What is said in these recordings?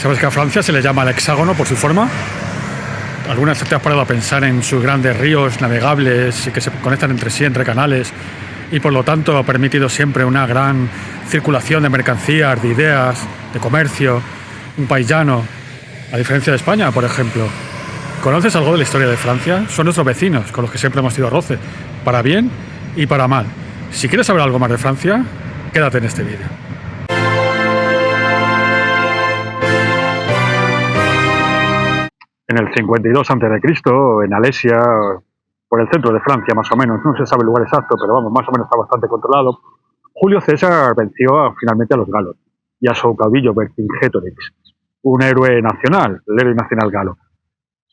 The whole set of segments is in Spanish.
¿Sabes que a Francia se le llama el hexágono por su forma? ¿Alguna vez te has parado a pensar en sus grandes ríos navegables y que se conectan entre sí, entre canales, y por lo tanto ha permitido siempre una gran circulación de mercancías, de ideas, de comercio, un país llano, a diferencia de España, por ejemplo? ¿Conoces algo de la historia de Francia? Son nuestros vecinos, con los que siempre hemos tenido roce, para bien y para mal. Si quieres saber algo más de Francia, quédate en este vídeo. En el 52 a.C., en Alesia, por el centro de Francia más o menos, no se sabe el lugar exacto, pero vamos, más o menos está bastante controlado, Julio César venció finalmente a los galos y a su caudillo Vercingetorix, un héroe nacional, el héroe nacional galo.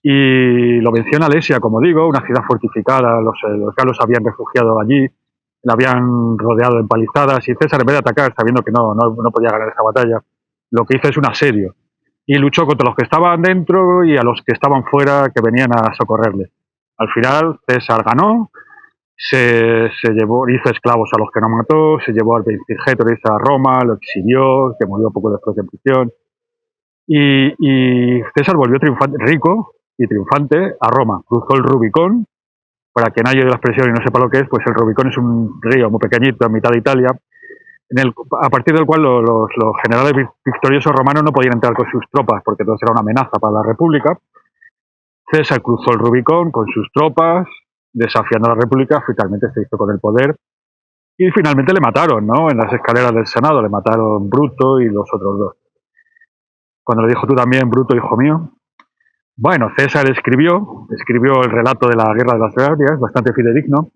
Y lo venció en Alesia, como digo, una ciudad fortificada, los galos habían refugiado allí, la habían rodeado de empalizadas, y César, en vez de atacar, sabiendo que no podía ganar esa batalla, lo que hizo es un asedio. Y luchó contra los que estaban dentro y a los que estaban fuera, que venían a socorrerle. Al final, César ganó, hizo esclavos a los que no mató, se llevó al Vercingetorix a Roma, lo exilió, que murió poco después en prisión. Y César volvió rico y triunfante a Roma. Cruzó el Rubicón. Para quien haya oído la expresión y no sepa lo que es, pues el Rubicón es un río muy pequeñito en mitad de Italia, a partir del cual los generales victoriosos romanos no podían entrar con sus tropas, porque entonces era una amenaza para la República. César cruzó el Rubicón con sus tropas, desafiando a la República, finalmente se hizo con el poder, y finalmente le mataron, ¿no? En las escaleras del Senado le mataron Bruto y los otros dos. Cuando le dijo: tú también, Bruto, hijo mío. Bueno, César escribió el relato de la Guerra de las Gallias, bastante fidedigno,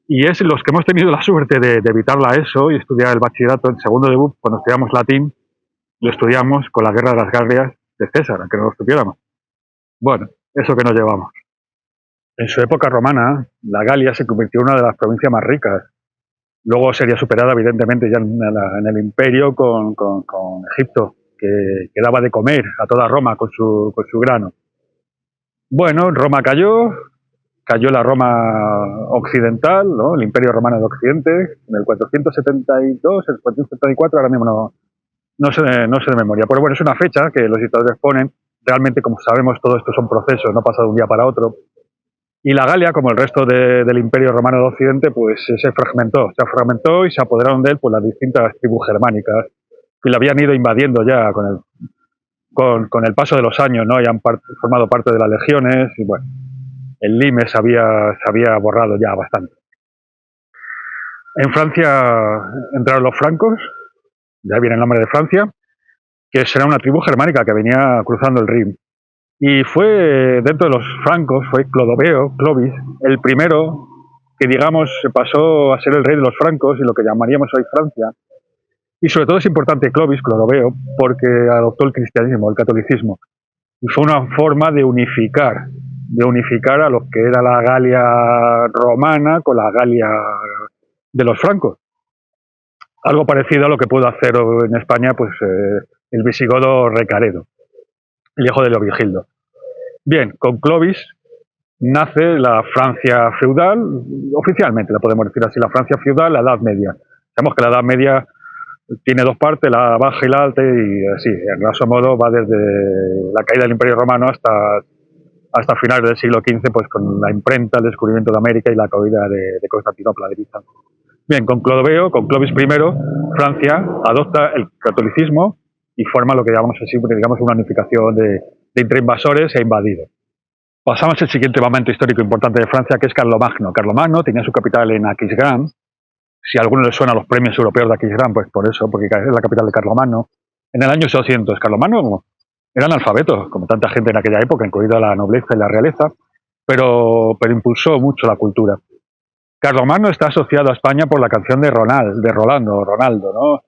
y es los que hemos tenido la suerte de evitar la ESO y estudiar el bachillerato en segundo de BUP, cuando estudiamos latín, lo estudiamos con la Guerra de las Gallias de César, aunque no lo estudiáramos. Bueno, eso que nos llevamos. En su época romana, la Galia se convirtió en una de las provincias más ricas. Luego sería superada, evidentemente, ya en el imperio con Egipto, que daba de comer a toda Roma con su grano. Bueno, Roma cayó la Roma occidental, ¿no? El Imperio Romano de Occidente, en el 472, el 474, ahora mismo no sé de memoria. Pero bueno, es una fecha que los historiadores ponen. Realmente, como sabemos, todo esto son procesos, no pasa de un día para otro. Y la Galia, como el resto del Imperio Romano de Occidente, pues se fragmentó y se apoderaron de él pues las distintas tribus germánicas que la habían ido invadiendo ya con el paso de los años, ¿no? Y han formado parte de las legiones, y bueno, el limes se había borrado ya bastante. En Francia entraron los francos, de ahí viene el nombre de Francia, que será una tribu germánica que venía cruzando el Rin. Y fue, dentro de los francos, fue Clovis, el primero que, digamos, pasó a ser el rey de los francos y lo que llamaríamos hoy Francia. Y sobre todo es importante Clodoveo, porque adoptó el cristianismo, el catolicismo. Y fue una forma de unificar a lo que era la Galia romana con la Galia de los francos. Algo parecido a lo que pudo hacer en España pues el visigodo Recaredo, el hijo de Leovigildo. Bien, con Clovis nace la Francia feudal, oficialmente la podemos decir así, la Francia feudal, la Edad Media. Sabemos que la Edad Media tiene dos partes, la baja y la alta, y así, en grosso modo va desde la caída del Imperio Romano hasta finales del siglo XV, pues con la imprenta, el descubrimiento de América y la caída de Constantinopla, de Bizancio. Bien, con Clovis I, Francia adopta el catolicismo y forma lo que llamamos así, digamos, una unificación de entre invasores e invadidos. Pasamos al siguiente momento histórico importante de Francia, que es Carlomagno. Carlomagno tenía su capital en Aquisgrán. Si a alguno le suena los premios europeos de Aquisgrán, pues por eso, porque es la capital de Carlomagno. En el año 800, Carlomagno era analfabeto, como tanta gente en aquella época, incluida la nobleza y la realeza, pero impulsó mucho la cultura. Carlomagno está asociado a España por la canción de Ronaldo, ¿no?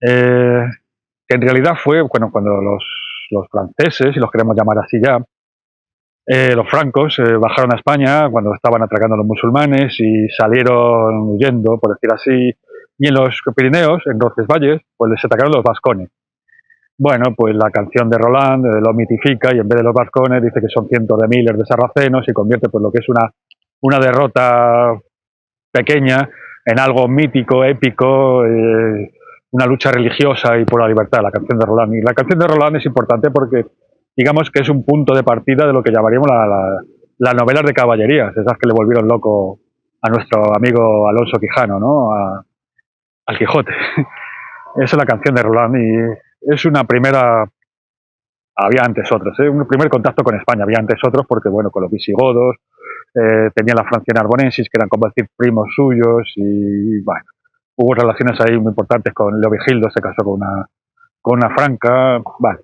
Que en realidad fue, bueno, cuando los franceses, si los queremos llamar así ya, los francos bajaron a España cuando estaban atracando a los musulmanes y salieron huyendo, por decir así, y en los Pirineos, en Roncesvalles, pues les atacaron los vascones. Bueno, pues la canción de Roland lo mitifica y en vez de los vascones dice que son cientos de miles de sarracenos y convierte pues lo que es una derrota pequeña en algo mítico, épico, una lucha religiosa y por la libertad, la canción de Roland. Y la canción de Roland es importante porque, digamos que es un punto de partida de lo que llamaríamos las novelas de caballerías, esas que le volvieron loco a nuestro amigo Alonso Quijano, ¿no? Al Quijote. Esa es la canción de Roland y es una primera... Había antes otros, un primer contacto con España, había antes otros porque, bueno, con los visigodos, tenía la Francia Narbonensis, que eran como decir primos suyos, y bueno, hubo relaciones ahí muy importantes con Leovigildo, se casó con una franca, vale.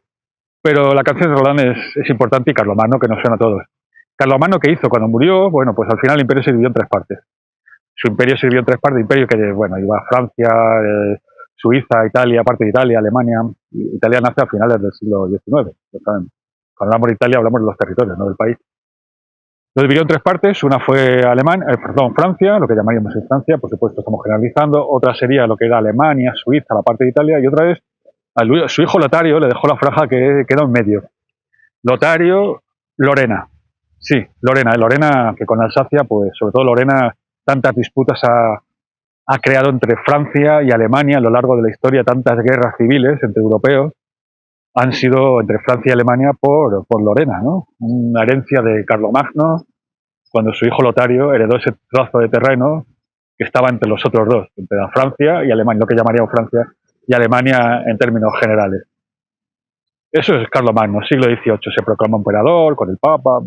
Pero la canción de Roland es importante, y Carlomagno, que nos suena a todos. Carlomagno, ¿qué hizo? Cuando murió, bueno, pues al final el imperio se dividió en tres partes. Su imperio se dividió en tres partes, imperio que, bueno, iba a Francia, Suiza, Italia, parte de Italia, Alemania. Italia nace a finales del siglo XIX. Cuando hablamos de Italia hablamos de los territorios, no del país. Lo dividió en tres partes. Una fue Francia, lo que llamaríamos en Francia, por supuesto estamos generalizando. Otra sería lo que era Alemania, Suiza, la parte de Italia. Y otra es a su hijo Lotario le dejó la franja que quedó en medio. Lotario, Lorena. Sí, Lorena. Lorena, que con Alsacia, pues sobre todo Lorena, tantas disputas ha creado entre Francia y Alemania a lo largo de la historia, tantas guerras civiles entre europeos han sido entre Francia y Alemania por Lorena, ¿no? Una herencia de Carlomagno, cuando su hijo Lotario heredó ese trozo de terreno que estaba entre los otros dos, entre la Francia y Alemania, lo que llamaríamos Francia y Alemania en términos generales. Eso es Carlomagno, siglo XVIII, se proclama emperador con el Papa,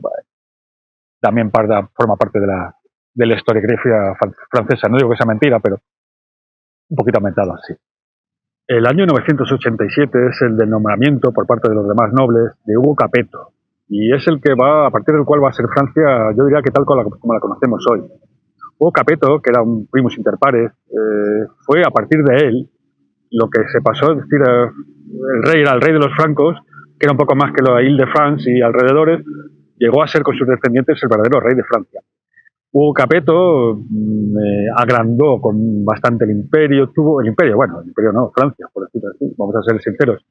también forma parte de la historiografía francesa. No digo que sea mentira, pero un poquito aumentado así. El año 987 es el del nombramiento por parte de los demás nobles de Hugo Capeto, y es el que a partir del cual va a ser Francia, yo diría que tal como la conocemos hoy. Hugo Capeto, que era un primus inter pares, fue a partir de él lo que se pasó, es decir, el rey era el rey de los francos, que era un poco más que la Ile-de-France y alrededores, llegó a ser con sus descendientes el verdadero rey de Francia. Hugo Capeto agrandó con bastante el imperio, Francia, por decirlo así, vamos a ser sinceros.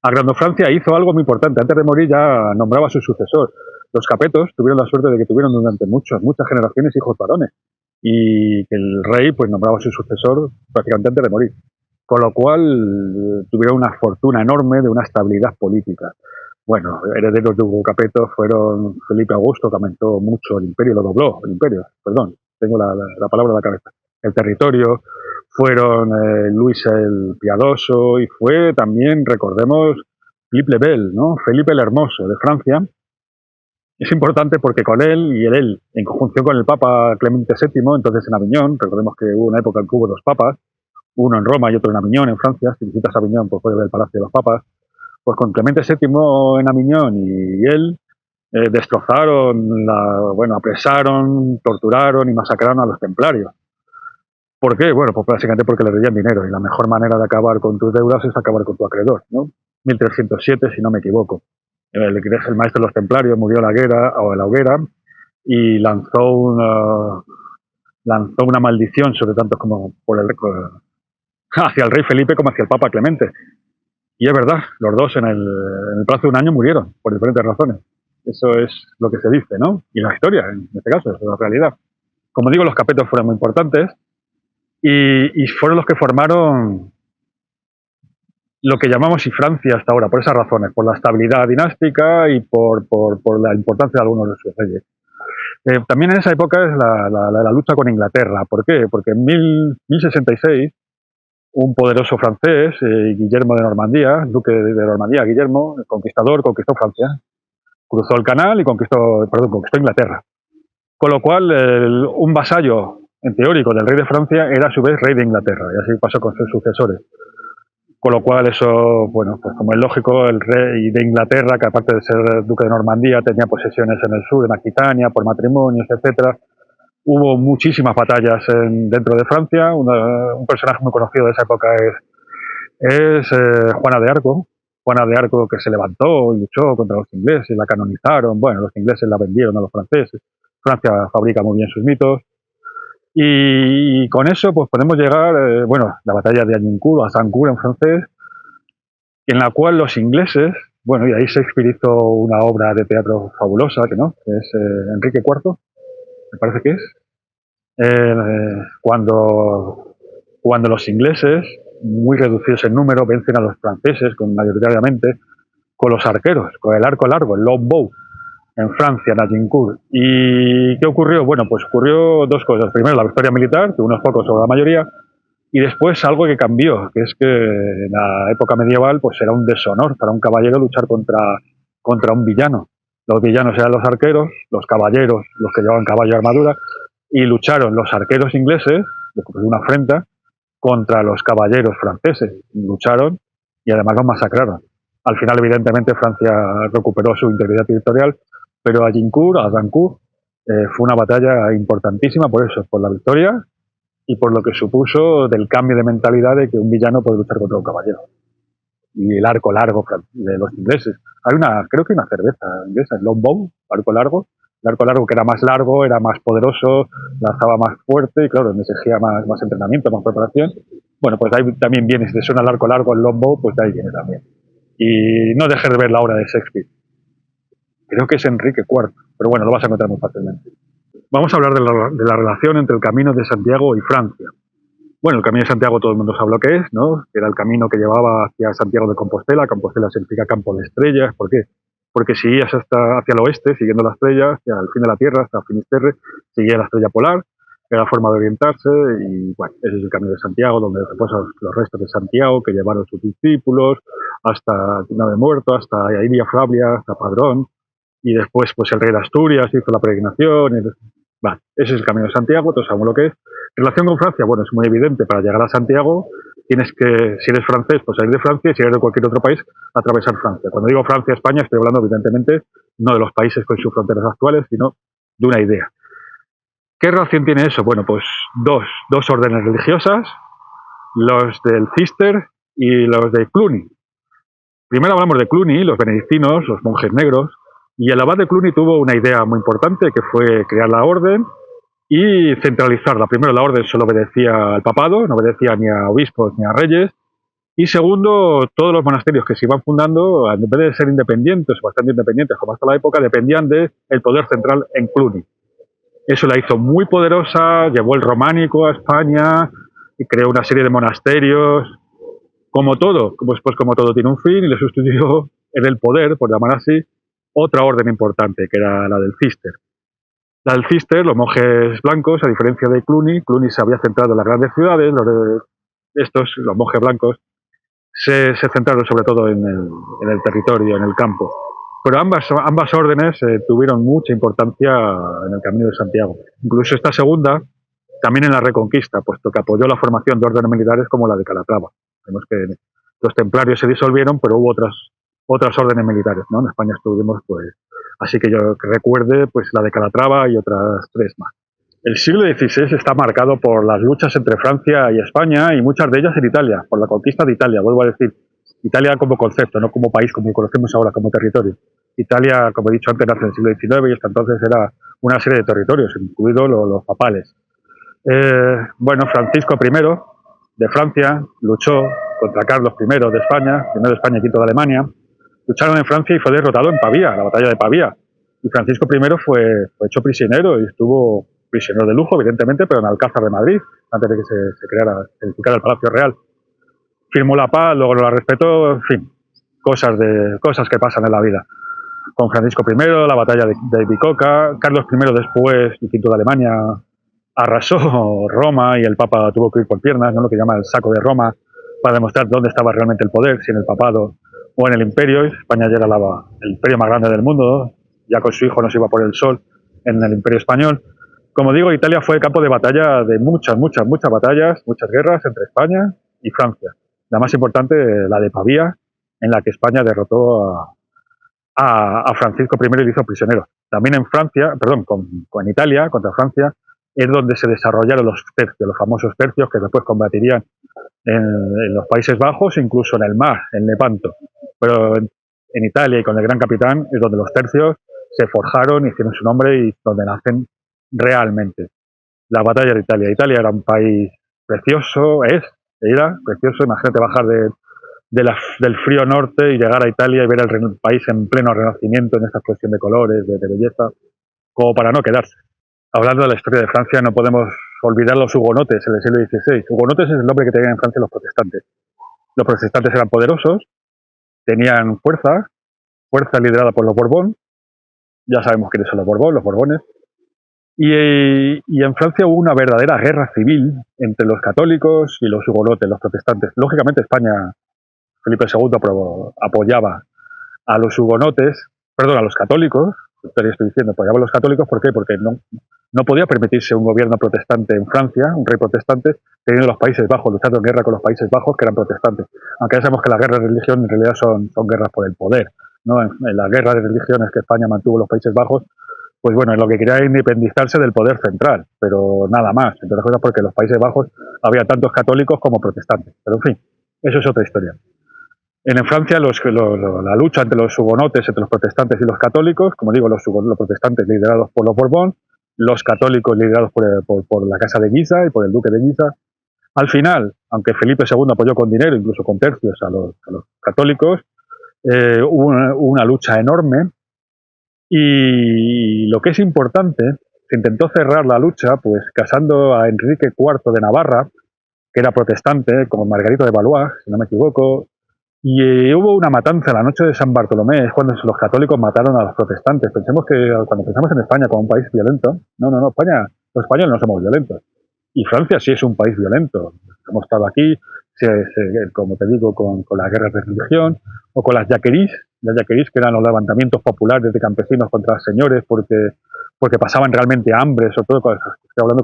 Agrandó Francia e hizo algo muy importante. Antes de morir ya nombraba a su sucesor. Los Capetos tuvieron la suerte de que tuvieron durante muchas generaciones hijos varones, y que el rey pues nombraba a su sucesor prácticamente antes de morir. Con lo cual tuvieron una fortuna enorme de una estabilidad política. Bueno, herederos de Hugo Capeto fueron Felipe Augusto, que aumentó mucho el imperio, lo dobló el imperio, perdón, tengo la palabra en la cabeza. El territorio, fueron Luis el Piadoso, y fue también, recordemos, Philippe le Bel, ¿no? Felipe el Hermoso, de Francia. Es importante porque con él, en conjunción con el Papa Clemente VII, entonces en Aviñón, recordemos que hubo una época en que hubo dos papas, uno en Roma y otro en Aviñón, en Francia. Si visitas Aviñón, pues puedes ver el Palacio de los Papas. Pues con Clemente VII en Aviñón y él destrozaron, apresaron, torturaron y masacraron a los templarios. ¿Por qué? Bueno, pues básicamente porque le debían dinero, y la mejor manera de acabar con tus deudas es acabar con tu acreedor, ¿no? 1307, si no me equivoco. El maestro de los templarios murió en la hoguera, y lanzó una maldición sobre tantos como hacia el rey Felipe como hacia el Papa Clemente. Y es verdad, los dos en el plazo de un año murieron, por diferentes razones. Eso es lo que se dice, ¿no? Y la historia, en este caso, es la realidad. Como digo, los Capetos fueron muy importantes, y fueron los que formaron lo que llamamos Francia hasta ahora, por esas razones, por la estabilidad dinástica y por la importancia de algunos de sus reyes. También en esa época es la lucha con Inglaterra. ¿Por qué? Porque en 1066 un poderoso francés, Guillermo de Normandía, duque de Normandía, Guillermo, el conquistador, conquistó Francia, cruzó el canal y conquistó Inglaterra. Con lo cual, un vasallo, en teórico, del rey de Francia era a su vez rey de Inglaterra, y así pasó con sus sucesores. Con lo cual eso, bueno, pues como es lógico, el rey de Inglaterra, que aparte de ser duque de Normandía, tenía posesiones en el sur, en Aquitania, por matrimonios, etcétera. Hubo muchísimas batallas dentro de Francia. Un personaje muy conocido de esa época es Juana de Arco. Juana de Arco, que se levantó y luchó contra los ingleses, la canonizaron. Bueno, los ingleses la vendieron a los franceses. Francia fabrica muy bien sus mitos. Y con eso pues podemos llegar, la batalla de Agincourt, o Azincourt en francés, en la cual los ingleses, y ahí Shakespeare hizo una obra de teatro fabulosa, que es Enrique IV, me parece que es, cuando cuando los ingleses, muy reducidos en número, vencen a los franceses mayoritariamente con los arqueros, con el arco largo, el longbow, en Francia, en Agincourt. ¿Y qué ocurrió? Bueno, pues ocurrió dos cosas. Primero, la victoria militar, que unos pocos sobre la mayoría, y después algo que cambió, que es que en la época medieval pues era un deshonor para un caballero luchar contra un villano. Los villanos eran los arqueros, los caballeros, los que llevaban caballo y armadura, y lucharon los arqueros ingleses, de una afrenta, contra los caballeros franceses. Lucharon y además los masacraron. Al final, evidentemente, Francia recuperó su integridad territorial, pero Agincourt, fue una batalla importantísima por eso, por la victoria y por lo que supuso del cambio de mentalidad de que un villano puede luchar contra un caballero. Y el arco largo de los ingleses. Creo que hay una cerveza inglesa, el longbow, arco largo. El arco largo que era más largo, era más poderoso, lanzaba más fuerte y claro, exigía más entrenamiento, más preparación. Bueno, pues ahí también viene, si te suena el arco largo, el longbow, pues de ahí viene también. Y no dejes de ver la obra de Shakespeare. Creo que es Enrique IV, pero bueno, lo vas a encontrar muy fácilmente. Vamos a hablar de la relación entre el Camino de Santiago y Francia. Bueno, el Camino de Santiago todo el mundo sabe lo que es, ¿no? Era el camino que llevaba hacia Santiago de Compostela. Compostela significa campo de estrellas. ¿Por qué? Porque si ibas hacia el oeste, siguiendo la estrella, hacia el fin de la Tierra, hasta Finisterre, seguía la estrella polar, era la forma de orientarse, y bueno, ese es el Camino de Santiago, donde reposan los restos de Santiago que llevaron sus discípulos, hasta Nave Muerto, hasta Iria Flavia, hasta Padrón, y después pues el rey de Asturias hizo la peregrinación, vale, ese es el Camino de Santiago, todos sabemos lo que es. En relación con Francia, bueno, es muy evidente, para llegar a Santiago tienes que, si eres francés, pues salir de Francia, y si eres de cualquier otro país, atravesar Francia. Cuando digo Francia, España, estoy hablando evidentemente no de los países con sus fronteras actuales, sino de una idea. ¿Qué relación tiene eso? Bueno, pues dos órdenes religiosas, los del Cister y los de Cluny. Primero hablamos de Cluny, los benedictinos, los monjes negros, y el abad de Cluny tuvo una idea muy importante, que fue crear la orden y centralizarla. Primero, la orden solo obedecía al papado, no obedecía ni a obispos ni a reyes. Y segundo, todos los monasterios que se iban fundando, en vez de ser independientes, bastante independientes, como hasta la época, dependían del poder central en Cluny. Eso la hizo muy poderosa, llevó el románico a España y creó una serie de monasterios. Como todo, pues como todo tiene un fin, y le sustituyó en el poder, por llamar así, otra orden importante, que era la del Cister. La del Cister, los monjes blancos, a diferencia de Cluny se había centrado en las grandes ciudades, los monjes blancos, se centraron sobre todo en el territorio, en el campo. Pero ambas órdenes tuvieron mucha importancia en el Camino de Santiago. Incluso esta segunda, también en la Reconquista, puesto que apoyó la formación de órdenes militares como la de Calatrava. Vemos que los templarios se disolvieron, pero hubo otras órdenes militares, ¿no? En España estuvimos, pues, así que yo que recuerde, pues la de Calatrava y otras tres más. El siglo XVI está marcado por las luchas entre Francia y España, y muchas de ellas en Italia, por la conquista de Italia. Vuelvo a decir, Italia como concepto, no como país como lo conocemos ahora, como territorio. Italia, como he dicho antes, nace en el siglo XIX y hasta entonces era una serie de territorios, incluidos los papales. Bueno, Francisco I de Francia luchó contra Carlos I de España, primero de España y quinto de Alemania. Lucharon en Francia y fue derrotado en Pavía, la batalla de Pavía. Y Francisco I fue hecho prisionero y estuvo prisionero de lujo, evidentemente, pero en Alcázar de Madrid, antes de que se edificara el Palacio Real. Firmó la paz, luego no la respetó, en fin, cosas que pasan en la vida. Con Francisco I, la batalla de Bicoca, Carlos I después, el quinto de Alemania, arrasó Roma y el Papa tuvo que ir por piernas, ¿no? Lo que llama el saco de Roma, para demostrar dónde estaba realmente el poder, si en el papado o en el imperio. España ya era el imperio más grande del mundo, ya con su hijo no se iba por el sol en el imperio español. Como digo, Italia fue el campo de batalla de muchas batallas, muchas guerras entre España y Francia. La más importante, la de Pavía, en la que España derrotó a Francisco I y lo hizo prisionero. También en Italia, contra Francia, es donde se desarrollaron los tercios, los famosos tercios que después combatirían en los Países Bajos, incluso en el mar, en Lepanto. Pero en Italia y con el Gran Capitán es donde los tercios se forjaron, hicieron su nombre y donde nacen realmente. La batalla de Italia. Italia era un país precioso, era precioso. Imagínate bajar del frío norte y llegar a Italia y ver el país en pleno renacimiento, en esta explosión de colores, de belleza, como para no quedarse. Hablando de la historia de Francia, no podemos olvidar los hugonotes en el siglo XVI. Hugonotes es el nombre que tenían en Francia los protestantes. Los protestantes eran poderosos, tenían fuerza liderada por los Borbón. Ya sabemos quiénes son los Borbones. Y en Francia hubo una verdadera guerra civil entre los católicos y los hugonotes, los protestantes. Lógicamente España, Felipe II apoyaba a los hugonotes, perdón, a los católicos. Estoy diciendo, apoyaba a los católicos, ¿por qué? Porque no podía permitirse un gobierno protestante en Francia, un rey protestante, teniendo los Países Bajos, luchando en guerra con los Países Bajos, que eran protestantes. Aunque ya sabemos que las guerras de religión en realidad son guerras por el poder, ¿no? En la guerra de religiones que España mantuvo en los Países Bajos, pues bueno, lo que quería era independizarse del poder central, pero nada más. Entre otras cosas porque en los Países Bajos había tantos católicos como protestantes. Pero en fin, eso es otra historia. En Francia la lucha entre los hugonotes, entre los protestantes y los católicos, como digo, los protestantes liderados por los Borbón, los católicos liderados por la Casa de Guisa y por el Duque de Guisa. Al final, aunque Felipe II apoyó con dinero, incluso con tercios a los católicos, hubo una lucha enorme. Y lo que es importante, se intentó cerrar la lucha pues casando a Enrique IV de Navarra, que era protestante, con Margarito de Valois, si no me equivoco, y hubo una matanza la noche de San Bartolomé, es cuando los católicos mataron a los protestantes. Pensemos que cuando pensamos en España como un país violento, no, España, los españoles no somos violentos. Y Francia sí es un país violento. Hemos estado aquí, como te digo, con las guerras de religión, o con las yaquerís, que eran los levantamientos populares de campesinos contra señores porque pasaban realmente hambre, sobre todo, estoy hablando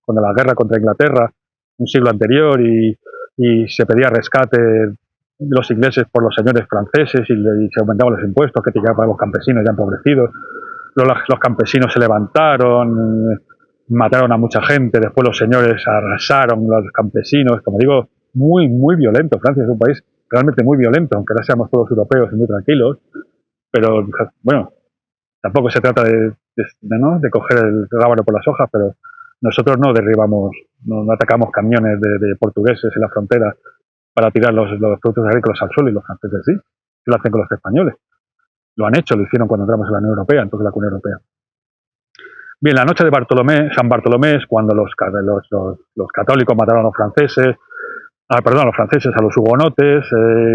cuando la guerra contra Inglaterra, un siglo anterior, y se pedía rescate de los ingleses por los señores franceses y se aumentaban los impuestos que tenían para los campesinos ya empobrecidos. Los campesinos se levantaron, mataron a mucha gente, después los señores arrasaron los campesinos, como digo, muy, muy violento. Francia es un país realmente muy violento, aunque ahora seamos todos europeos y muy tranquilos, pero bueno, tampoco se trata de coger el rábano por las hojas, pero nosotros no derribamos, no atacamos camiones de portugueses en la frontera para tirar los productos agrícolas al suelo, y los franceses sí, lo hacen con los españoles. Lo han hecho, lo hicieron cuando entramos en la Unión Europea, entonces la Unión Europea. Bien, la noche de San Bartolomé es cuando los católicos mataron a los franceses, a los hugonotes,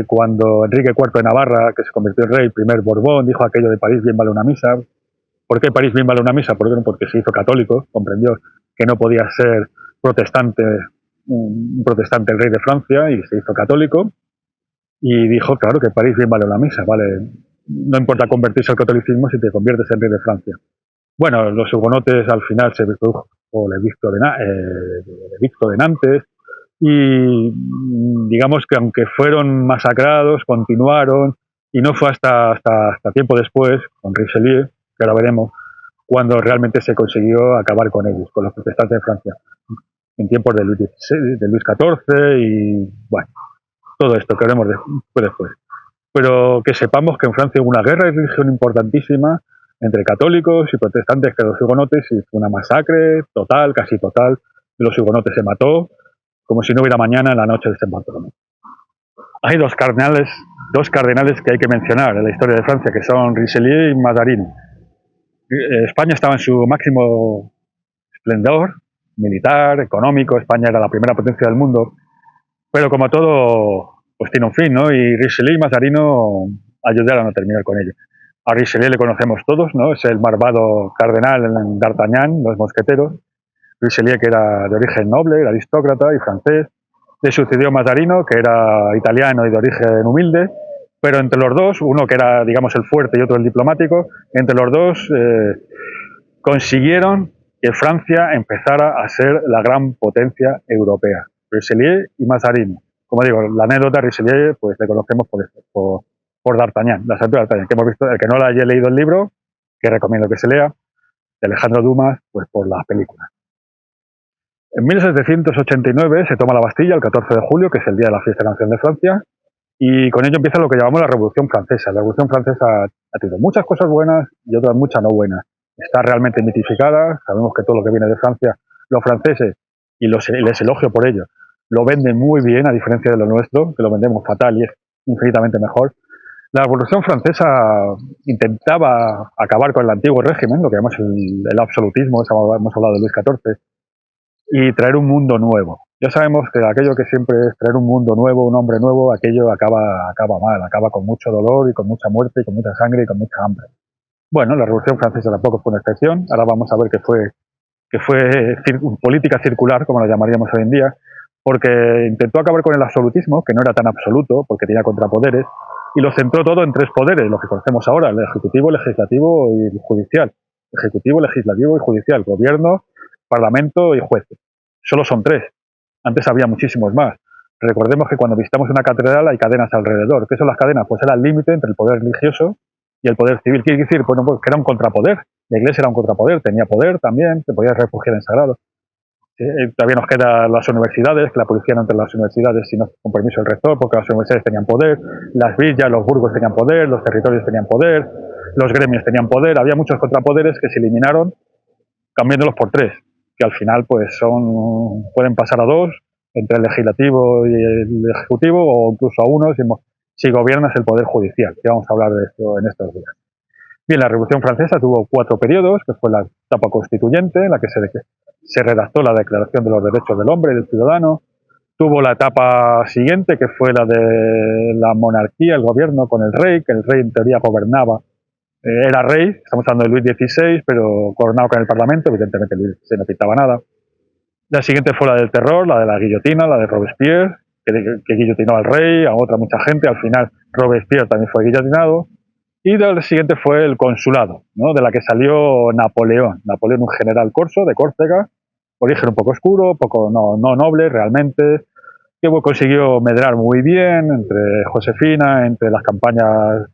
cuando Enrique IV de Navarra, que se convirtió en rey, primer Borbón, dijo aquello de París bien vale una misa. ¿Por qué París bien vale una misa? Porque se hizo católico, comprendió que no podía ser protestante, un protestante el rey de Francia, y se hizo católico, y dijo, claro, que París bien vale una misa, vale, no importa convertirse al catolicismo si te conviertes en rey de Francia. Bueno, los hugonotes al final se produjo el edicto de Nantes, y digamos que aunque fueron masacrados, continuaron, y no fue hasta tiempo después, con Richelieu, que ahora veremos, cuando realmente se consiguió acabar con ellos, con los protestantes de Francia, en tiempos de Luis XIV, y bueno, todo esto que veremos después. Pero que sepamos que en Francia hubo una guerra de religión importantísima entre católicos y protestantes, que los hugonotes, y fue una masacre total, casi total, de los hugonotes. Se mató como si no hubiera mañana en la noche de San Bartolomé. Hay dos cardenales que hay que mencionar en la historia de Francia, que son Richelieu y Mazarin. España estaba en su máximo esplendor militar, económico. España era la primera potencia del mundo, pero como todo, pues tiene un fin, ¿no? Y Richelieu y Mazarino ayudaron a terminar con ello. A Richelieu le conocemos todos, ¿no? Es el malvado cardenal en D'Artagnan, los mosqueteros. Richelieu, que era de origen noble, era aristócrata y francés. Le sucedió Mazarino, que era italiano y de origen humilde, pero entre los dos, uno que era, digamos, el fuerte y otro el diplomático, entre los dos consiguieron que Francia empezara a ser la gran potencia europea. Richelieu y Mazarino. Como digo, la anécdota de Richelieu, pues le conocemos por D'Artagnan, la aventura de D'Artagnan, que hemos visto. El que no la haya leído el libro, que recomiendo que se lea, de Alejandro Dumas, pues por las películas. En 1789 se toma la Bastilla, el 14 de julio, que es el día de la fiesta de la Nación de Francia, y con ello empieza lo que llamamos la Revolución Francesa. La Revolución Francesa ha tenido muchas cosas buenas y otras muchas no buenas. Está realmente mitificada. Sabemos que todo lo que viene de Francia, los franceses, y les elogio por ello, lo venden muy bien, a diferencia de lo nuestro, que lo vendemos fatal y es infinitamente mejor. La Revolución Francesa intentaba acabar con el antiguo régimen, lo que llamamos el absolutismo. Hemos hablado de Luis XIV, y traer un mundo nuevo. Ya sabemos que aquello que siempre es traer un mundo nuevo, un hombre nuevo, aquello acaba mal, acaba con mucho dolor y con mucha muerte y con mucha sangre y con mucha hambre. Bueno, la Revolución Francesa tampoco fue una excepción. Ahora vamos a ver que fue política circular, como la llamaríamos hoy en día, porque intentó acabar con el absolutismo, que no era tan absoluto, porque tenía contrapoderes, y lo centró todo en tres poderes, lo que conocemos ahora, el ejecutivo, el legislativo y el judicial. Ejecutivo, legislativo y judicial, gobierno, parlamento y jueces. Solo son tres. Antes había muchísimos más. Recordemos que cuando visitamos una catedral hay cadenas alrededor. ¿Qué son las cadenas? Pues era el límite entre el poder religioso y el poder civil. ¿Qué quiere decir? Bueno, pues que era un contrapoder. La iglesia era un contrapoder, tenía poder también, se podía refugiar en sagrado. Todavía nos quedan las universidades, que la policía no entra en las universidades sino con permiso del rector, porque las universidades tenían poder, las villas, los burgos tenían poder, los territorios tenían poder, los gremios tenían poder. Había muchos contrapoderes que se eliminaron cambiándolos por tres, que al final pues pueden pasar a dos, entre el legislativo y el ejecutivo, o incluso a uno si gobiernas el poder judicial, que vamos a hablar de esto en estos días. Bien, la Revolución Francesa tuvo 4 periodos, que fue la etapa constituyente, en la que se redactó la Declaración de los Derechos del Hombre y del Ciudadano. Tuvo la etapa siguiente, que fue la de la monarquía, el gobierno con el rey, que el rey en teoría gobernaba. Era rey, estamos hablando de Luis XVI, pero coronado con el Parlamento, evidentemente Luis XVI no pintaba nada. La siguiente fue la del terror, la de la guillotina, la de Robespierre, que guillotinó al rey, a mucha gente. Al final Robespierre también fue guillotinado. Y la siguiente fue el consulado, ¿no? De la que salió Napoleón. Napoleón, un general corso de Córcega, origen un poco oscuro, poco no noble realmente, que consiguió medrar muy bien entre Josefina, entre las campañas,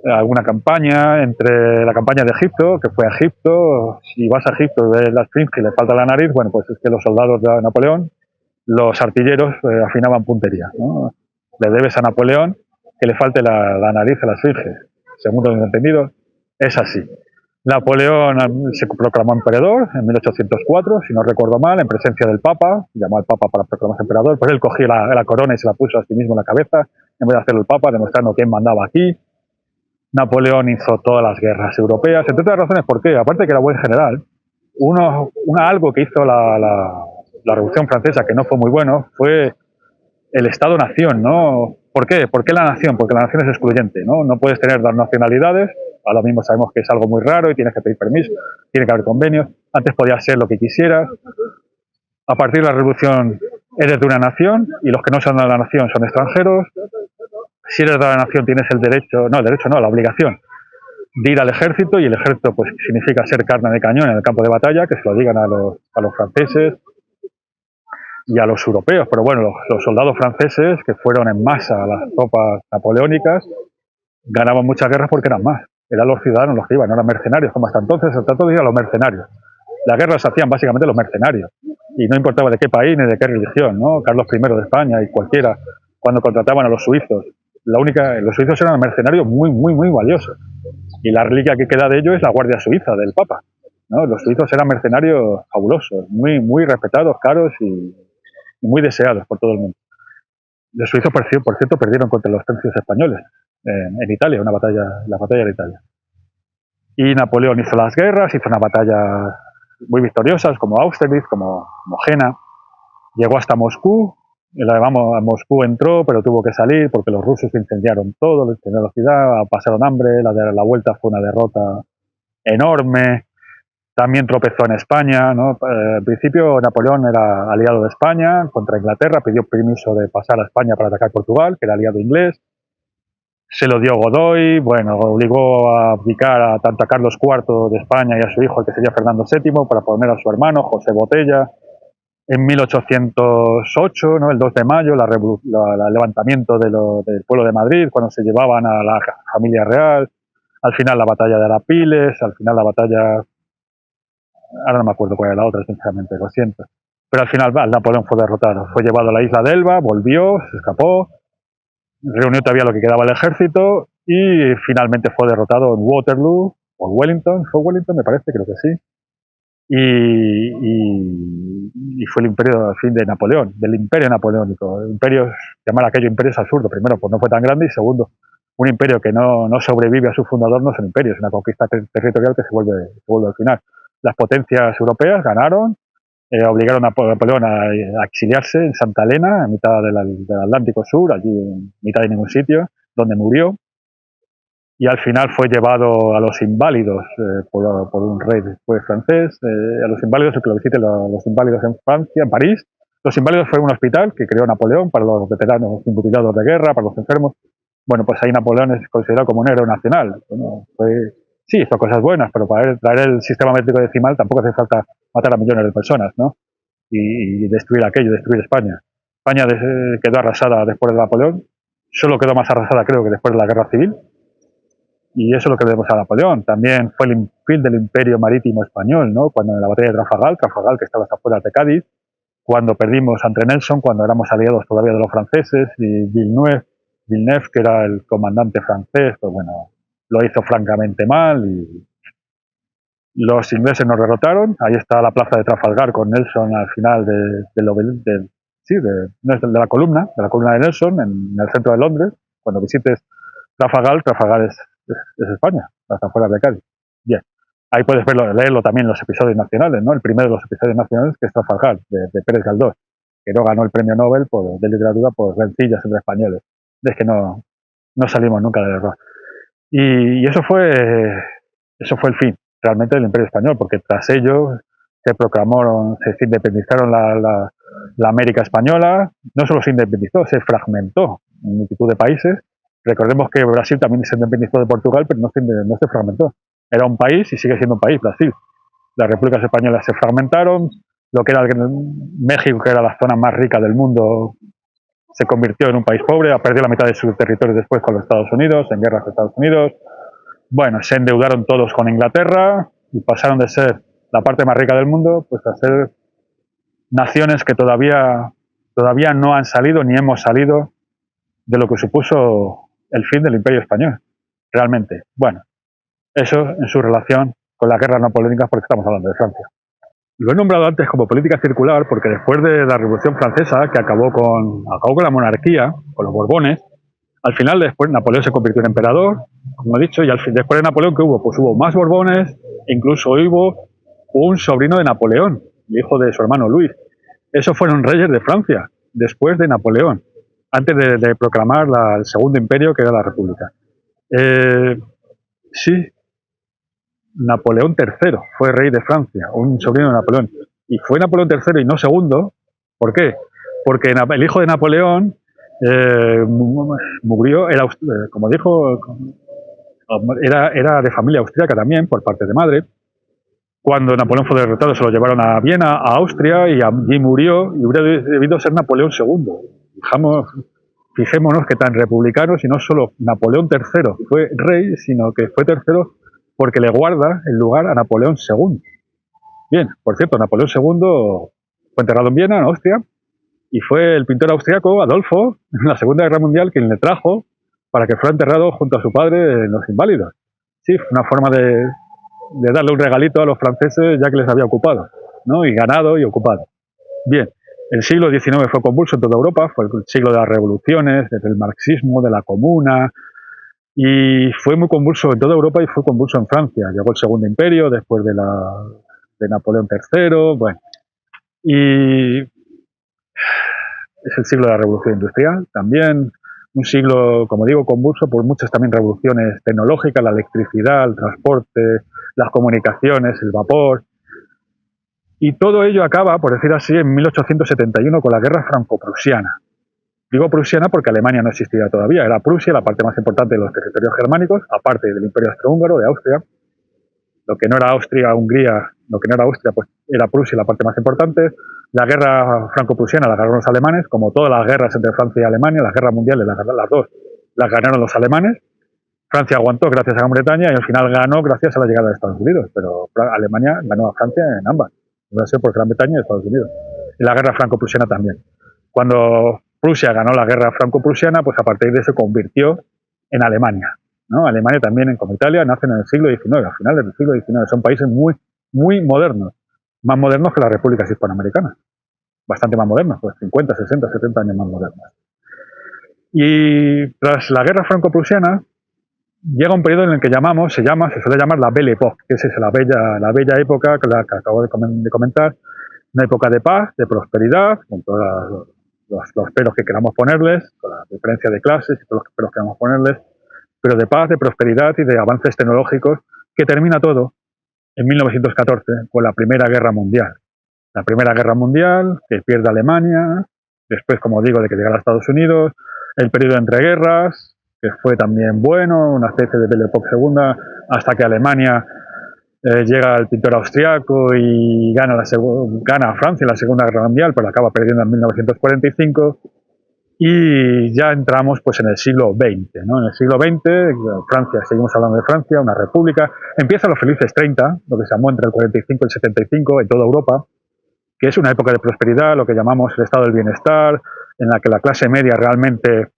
alguna campaña, entre la campaña de Egipto, que fue a Egipto. Si vas a Egipto y ves la esfinge y le falta la nariz, bueno, pues es que los soldados de Napoleón, los artilleros, afinaban puntería, ¿no? Le debes a Napoleón que le falte la nariz a la esfinge. Según lo entendido, es así. Napoleón se proclamó emperador en 1804, si no recuerdo mal, en presencia del Papa. Llamó al Papa para proclamarse emperador, pues él cogió la corona y se la puso a sí mismo en la cabeza, en vez de hacerlo el Papa, demostrando quién mandaba aquí. Napoleón hizo todas las guerras europeas, entre otras razones. ¿Por qué? Aparte de que era buen general, algo que hizo la Revolución Francesa, que no fue muy bueno, fue el Estado-Nación, ¿no? ¿Por qué? ¿Por qué la nación? Porque la nación es excluyente, ¿no? No puedes tener dos nacionalidades, ahora mismo sabemos que es algo muy raro y tienes que pedir permiso, tiene que haber convenios. Antes podías ser lo que quisieras. A partir de la Revolución eres de una nación y los que no son de la nación son extranjeros. Si eres de la nación tienes la obligación de ir al ejército, y el ejército pues significa ser carne de cañón en el campo de batalla, que se lo digan a los franceses y a los europeos. Pero bueno, los soldados franceses, que fueron en masa a las tropas napoleónicas, ganaban muchas guerras porque eran más. Eran los ciudadanos los que iban, no eran mercenarios, como hasta entonces eran los mercenarios. Las guerras se hacían básicamente los mercenarios, y no importaba de qué país ni de qué religión, ¿no? Carlos I de España y cualquiera, cuando contrataban a los suizos, los suizos eran mercenarios muy, muy, muy valiosos. Y la reliquia que queda de ello es la Guardia Suiza del Papa, ¿no? Los suizos eran mercenarios fabulosos, muy, muy respetados, caros y muy deseados por todo el mundo. Los suizos, por cierto, perdieron contra los tercios españoles en Italia, la batalla de Italia. Y Napoleón hizo las guerras, hizo unas batallas muy victoriosas, como Austerlitz, como Jena. Llegó hasta Moscú. A Moscú entró, pero tuvo que salir porque los rusos incendiaron todo, incendiaron la ciudad, pasaron hambre. La vuelta fue una derrota enorme. También tropezó en España, ¿no? Al principio Napoleón era aliado de España contra Inglaterra, pidió permiso de pasar a España para atacar Portugal, que era aliado inglés. Se lo dio Godoy, obligó a abdicar tanto a Carlos IV de España y a su hijo, el que sería Fernando VII, para poner a su hermano, José Botella. En 1808, ¿no? El 2 de mayo, el levantamiento del pueblo de Madrid, cuando se llevaban a la familia real. Al final la batalla de Arapiles, al final la batalla... Ahora no me acuerdo cuál era la otra, sinceramente, lo siento. Pero al final Napoleón fue derrotado. Fue llevado a la isla de Elba, volvió, se escapó, reunió todavía lo que quedaba del ejército y finalmente fue derrotado en Waterloo o Wellington. ¿Fue Wellington? Me parece, creo que sí. Y fue el imperio, al fin, de Napoleón, del imperio napoleónico. Llamar a aquello imperio es absurdo. Primero, pues no fue tan grande, y segundo, un imperio que no sobrevive a su fundador no es un imperio, es una conquista territorial que se vuelve al final. Las potencias europeas ganaron, obligaron a Napoleón a exiliarse en Santa Elena, en mitad del Atlántico Sur, allí en mitad de ningún sitio, donde murió. Y al final fue llevado a los Inválidos por un rey después francés. A los Inválidos, el que lo visite, los Inválidos en Francia, en París. Los Inválidos fue un hospital que creó Napoleón para los veteranos mutilados de guerra, para los enfermos. Bueno, pues ahí Napoleón es considerado como un héroe nacional. Bueno, sí, hizo cosas buenas, pero para traer el sistema métrico decimal tampoco hace falta matar a millones de personas, ¿no? Y destruir aquello, destruir España. España quedó arrasada después de Napoleón. Solo quedó más arrasada, creo, que después de la Guerra Civil. Y eso es lo que debemos a Napoleón. También fue el fin del imperio marítimo español, ¿no? Cuando en la batalla de Trafalgar, que estaba a las afueras de Cádiz, cuando perdimos ante Nelson, cuando éramos aliados todavía de los franceses, y Villeneuve, que era el comandante francés, pues bueno, lo hizo francamente mal y los ingleses nos derrotaron. Ahí está la plaza de Trafalgar con Nelson al final de la columna de Nelson en el centro de Londres. Cuando visites Trafalgar es España, las afueras de Cádiz. Bien, ahí puedes leerlo también en los episodios nacionales, ¿no? El primero de los episodios nacionales, que es Trafalgar, de Pérez Galdós, que no ganó el premio Nobel de literatura por rencillas entre españoles. Es que no salimos nunca del error. Y eso fue el fin realmente del Imperio Español, porque tras ello se independizaron la América Española. No solo se independizó, se fragmentó en multitud de países. Recordemos que Brasil también se independizó de Portugal, pero no se fragmentó. Era un país y sigue siendo un país, Brasil. Las repúblicas españolas se fragmentaron. Lo que era México, que era la zona más rica del mundo, se convirtió en un país pobre, perdió la mitad de su territorio después con los Estados Unidos, en guerras con Estados Unidos. Bueno, se endeudaron todos con Inglaterra y pasaron de ser la parte más rica del mundo pues a ser naciones que todavía no han salido ni hemos salido de lo que supuso el fin del Imperio Español, realmente. Bueno, eso en su relación con las guerras napoleónicas, porque estamos hablando de Francia. Lo he nombrado antes como política circular porque después de la Revolución Francesa, que acabó con la monarquía, con los Borbones, al final después Napoleón se convirtió en emperador, como he dicho, y después de Napoleón, ¿qué hubo? Pues hubo más Borbones, e incluso hubo un sobrino de Napoleón, el hijo de su hermano Luis. Esos fueron reyes de Francia, después de Napoleón, antes de proclamar el segundo imperio, que era la República. Sí, Napoleón III fue rey de Francia, un sobrino de Napoleón. Y fue Napoleón III y no segundo. ¿Por qué? Porque el hijo de Napoleón murió, como dijo, era de familia austríaca también, por parte de madre. Cuando Napoleón fue derrotado se lo llevaron a Viena, a Austria, y allí murió, y hubiera debido ser Napoleón II. Fijémonos que tan republicanos, y no solo Napoleón III fue rey, sino que fue tercero porque le guarda el lugar a Napoleón II. Bien, por cierto, Napoleón II fue enterrado en Viena, en Austria, y fue el pintor austriaco Adolfo, en la Segunda Guerra Mundial, quien le trajo para que fuera enterrado junto a su padre en los Inválidos. Sí, fue una forma de darle un regalito a los franceses ya que les había ocupado, ¿no? Y ganado y ocupado. Bien, el siglo XIX fue convulso en toda Europa, fue el siglo de las revoluciones, del marxismo, de la comuna, y fue muy convulso en toda Europa y fue convulso en Francia. Llegó el Segundo Imperio después de Napoleón III, bueno. Y es el siglo de la Revolución Industrial, también un siglo, como digo, convulso por muchas también revoluciones tecnológicas, la electricidad, el transporte, las comunicaciones, el vapor. Y todo ello acaba, por decir así, en 1871 con la Guerra Franco-Prusiana. Digo prusiana porque Alemania no existía todavía. Era Prusia la parte más importante de los territorios germánicos, aparte del Imperio Austrohúngaro, de Austria. Lo que no era Austria-Hungría, lo que no era Austria, pues era Prusia la parte más importante. La Guerra Franco-Prusiana la ganaron los alemanes, como todas las guerras entre Francia y Alemania, las guerras mundiales, las dos, las ganaron los alemanes. Francia aguantó gracias a Gran Bretaña y al final ganó gracias a la llegada de Estados Unidos, pero Alemania ganó a Francia en ambas. No sé por Gran Bretaña y Estados Unidos. Y la Guerra Franco-Prusiana también. Cuando Prusia ganó la Guerra Franco-Prusiana, pues a partir de eso se convirtió en Alemania, ¿no? Alemania también, como Italia, nacen en el siglo XIX, a finales del siglo XIX. Son países muy, muy modernos, más modernos que las repúblicas hispanoamericanas, bastante más modernos, pues 50, 60, 70 años más modernos. Y tras la Guerra Franco-Prusiana llega un periodo en el que se suele llamar la Belle Époque, que es esa, la bella época que acabo de comentar, Una época de paz, de prosperidad, con todos los peros que queramos ponerles, con la diferencia de clases y todos los peros que queramos ponerles, pero de paz, de prosperidad y de avances tecnológicos, que termina todo en 1914 con la Primera Guerra Mundial. La Primera Guerra Mundial, que pierde Alemania, después, como digo, de que llegara a Estados Unidos, el periodo entre guerras, que fue también bueno, una especie de Belle Époque segunda, hasta que Alemania llega el pintor austriaco y gana a Francia en la Segunda Guerra Mundial, pero acaba perdiendo en 1945. Y ya entramos pues en el siglo XX, ¿no? En el siglo XX, Francia, seguimos hablando de Francia, una república, empiezan los felices 30, lo que se llamó entre el 45 y el 75 en toda Europa, que es una época de prosperidad, lo que llamamos el estado del bienestar, en la que la clase media realmente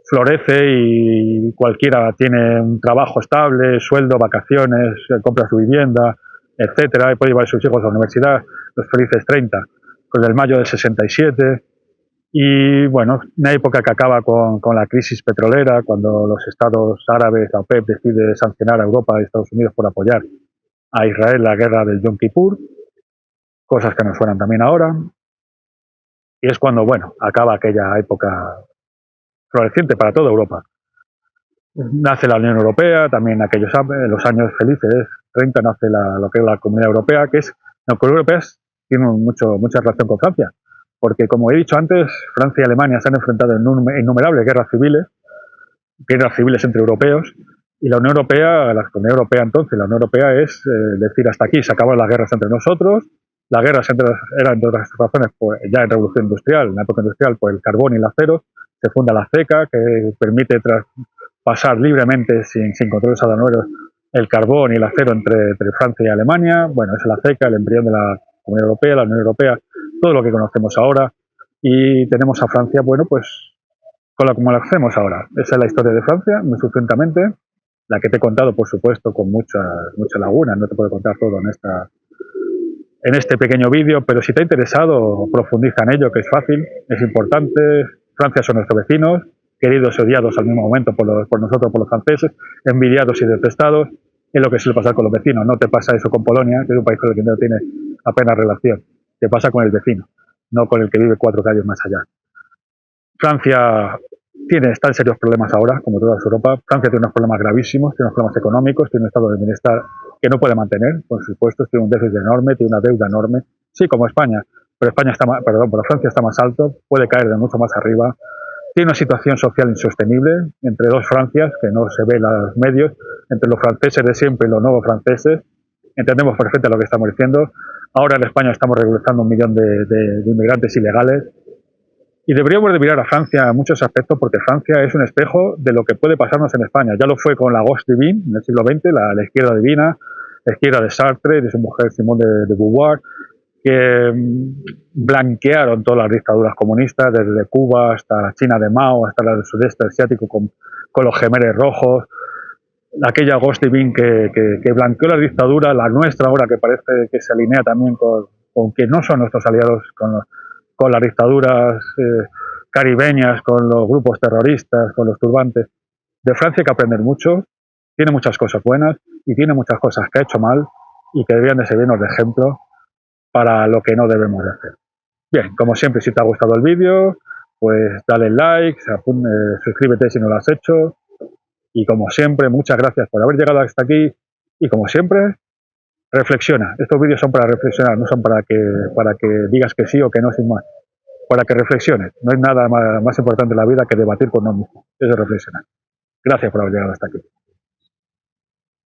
florece y cualquiera tiene un trabajo estable, sueldo, vacaciones, compra su vivienda, etcétera, y puede llevar a sus hijos a la universidad, los felices 30, con el mayo del 67. Y bueno, una época que acaba con la crisis petrolera, cuando los estados árabes, la OPEP, decide sancionar a Europa y Estados Unidos por apoyar a Israel en la guerra del Yom Kippur, cosas que nos suenan también ahora. Y es cuando, bueno, acaba aquella época floreciente para toda Europa. Nace la Unión Europea, también aquellos los años felices, 30, nace lo que es la Comunidad Europea, que es, la Comunidad Europea tiene mucha relación con Francia, porque como he dicho antes, Francia y Alemania se han enfrentado en innumerables guerras civiles entre europeos, y la Unión Europea, la Comunidad Europea entonces, la Unión Europea es decir, hasta aquí se acaban las guerras entre nosotros. Las guerras eran, entre otras razones, pues, ya en Revolución Industrial, en la época industrial, por el carbón y el acero. Se funda la CECA, que permite pasar libremente, sin controles aduaneros, el carbón y el acero entre Francia y Alemania. Bueno, es la CECA, el embrión de la Comunidad Europea, la Unión Europea, todo lo que conocemos ahora. Y tenemos a Francia, bueno, pues como la hacemos ahora. Esa es la historia de Francia, muy sucintamente, la que te he contado, por supuesto, con muchas lagunas. No te puedo contar todo en este pequeño vídeo, pero si te ha interesado, profundiza en ello, que es fácil, es importante. Francia son nuestros vecinos, queridos y odiados al mismo momento por nosotros, por los franceses, envidiados y detestados. Es lo que suele pasar con los vecinos. No te pasa eso con Polonia, que es un país con el que no tiene apenas relación. Te pasa con el vecino, no con el que vive 4 calles más allá. Francia está en serios problemas ahora, como toda Europa. Francia tiene unos problemas gravísimos, tiene unos problemas económicos, tiene un estado de bienestar que no puede mantener, por supuesto, tiene un déficit enorme, tiene una deuda enorme, sí, como España, pero Francia está más alto, puede caer de mucho más arriba, tiene una situación social insostenible entre dos Francias, que no se ve en los medios, entre los franceses de siempre y los nuevos franceses. Entendemos perfectamente lo que estamos diciendo. Ahora en España estamos regularizando 1 millón de inmigrantes ilegales. Y deberíamos de mirar a Francia en muchos aspectos, porque Francia es un espejo de lo que puede pasarnos en España. Ya lo fue con la Gauche divine en el siglo XX, la izquierda divina, la izquierda de Sartre, de su mujer Simone de Beauvoir, que blanquearon todas las dictaduras comunistas, desde Cuba hasta la China de Mao, hasta la del sudeste asiático con los Gemeres Rojos. Aquella Gauche divine que blanqueó la dictadura, la nuestra ahora, que parece que se alinea también con que no son nuestros aliados, con las dictaduras caribeñas, con los grupos terroristas, con los turbantes. De Francia hay que aprender mucho, tiene muchas cosas buenas y tiene muchas cosas que ha hecho mal y que deberían de servirnos de ejemplo para lo que no debemos de hacer. Bien, como siempre, si te ha gustado el vídeo, pues dale like, suscríbete si no lo has hecho, y como siempre, muchas gracias por haber llegado hasta aquí, y como siempre, reflexiona. Estos vídeos son para reflexionar, no son para que digas que sí o que no sin más. Para que reflexiones. No hay nada más importante en la vida que debatir con uno mismo. Eso es reflexionar. Gracias por haber llegado hasta aquí.